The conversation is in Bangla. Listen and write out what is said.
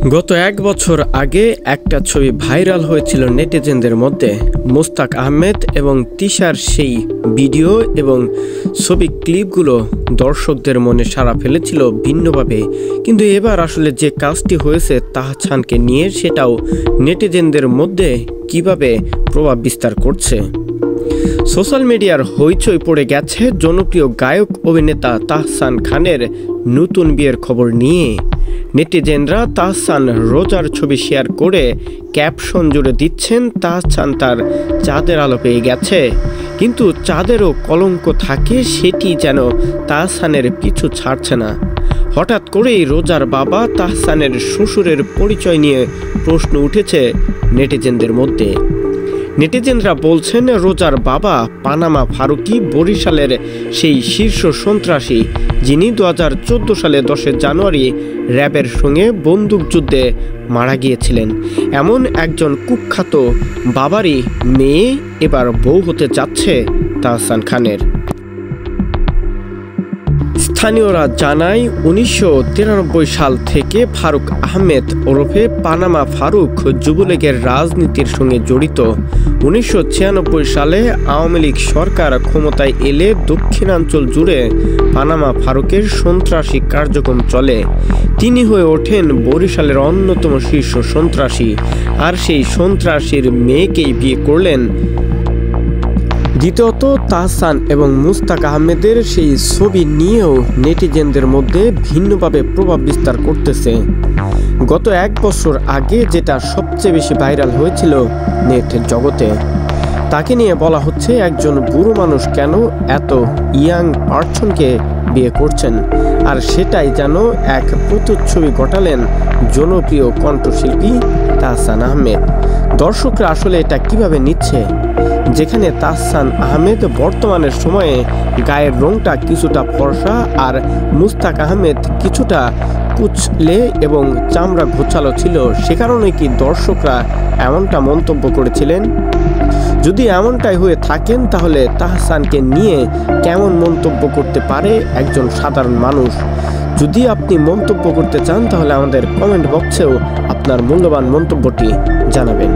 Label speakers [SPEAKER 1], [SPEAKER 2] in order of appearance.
[SPEAKER 1] গত এক বছর আগে একটা ছবি ভাইরাল হয়েছিল নেটিজেনদের মধ্যে। মুস্তাক আহমেদ এবং তিশার সেই ভিডিও এবং ছবি ক্লিপগুলো দর্শকদের মনে সাড়া ফেলেছিল ভিন্নভাবে। কিন্তু এবার আসলে যে কাজটি হয়েছে তাহসানকে নিয়ে, সেটাও নেটিজেনদের মধ্যে কিভাবে প্রভাব বিস্তার করছে। সোশ্যাল মিডিয়ার হইচই পড়ে গেছে জনপ্রিয় গায়ক অভিনেতা তাহসান খানের নতুন বিয়ের খবর নিয়ে। নেটিজেনরা তাহসান রোজার ছবি শেয়ার করে ক্যাপশন জুড়ে দিচ্ছেন, তাহসান তার চাঁদের আলো পেয়ে গেছে। কিন্তু চাঁদেরও কলঙ্ক থাকে, সেটি যেন তাহসানের পিছু ছাড়ছে না। হঠাৎ করেই রোজার বাবা তাহসানের শ্বশুরের পরিচয় নিয়ে প্রশ্ন উঠেছে নেটিজেনদের মধ্যে। নেটিজেনরা বলছেন, রোজার বাবা পানামা ফারুকী বরিশালের সেই শীর্ষ সন্ত্রাসী, যিনি 2014 সালে 10 জানুয়ারি র্যাবের সঙ্গে বন্দুকযুদ্ধে মারা গিয়েছিলেন। এমন একজন কুখ্যাত বাবারই মেয়ে এবার বউ হতে যাচ্ছে তাহসান খানের। স্থানীয়রা জানায়, 1993 সাল থেকে ফারুক আহমেদ ওরফে পানামা ফারুক যুবলীগের রাজনীতির সঙ্গে জড়িত। 1996 সালে আওয়ামী লীগ সরকার ক্ষমতায় এলে দক্ষিণাঞ্চল জুড়ে পানামা ফারুকের সন্ত্রাসী কার্যক্রম চলে। তিনি হয়ে ওঠেন বরিশালের অন্যতম শীর্ষ সন্ত্রাসী, আর সেই সন্ত্রাসীর মেয়েকেই বিয়ে করলেন। দ্বিতীয়ত, তাহসান এবং মুস্তাক আহমেদের সেই ছবি নিয়েও নেটিজেনদের মধ্যে ভিন্নভাবে প্রভাব বিস্তার করতেছে। গত এক বছর আগে যেটা সবচেয়ে বেশি ভাইরাল হয়েছিল নেটের জগতে, তাকে নিয়ে বলা হচ্ছে একজন বুড়ো মানুষ কেন এত ইয়াং পার্সনকে বিয়ে করছেন, আর সেটাই যেন এক প্রতিচ্ছবি ঘটালেন জনপ্রিয় কণ্ঠশিল্পী তাহসান আহমেদ। দর্শকরা আসলে এটা কিভাবে নিচ্ছে, যেখানে তাহসান আহমেদ বর্তমানের সময়ে গায়ের রংটা কিছুটা ফর্সা আর মুস্তাক আহমেদ কিছুটা কুচলে এবং চামড়া ঘোচালো ছিল, সে কারণে কি দর্শকরা এমনটা মন্তব্য করেছিলেন? যদি এমনটাই হয়ে থাকেন, তাহলে তাহসানকে নিয়ে কেমন মন্তব্য করতে পারে একজন সাধারণ মানুষ? যদি আপনি মন্তব্য করতে চান, তাহলে আমাদের কমেন্ট বক্সেও আপনার মূল্যবান মন্তব্যটি জানাবেন।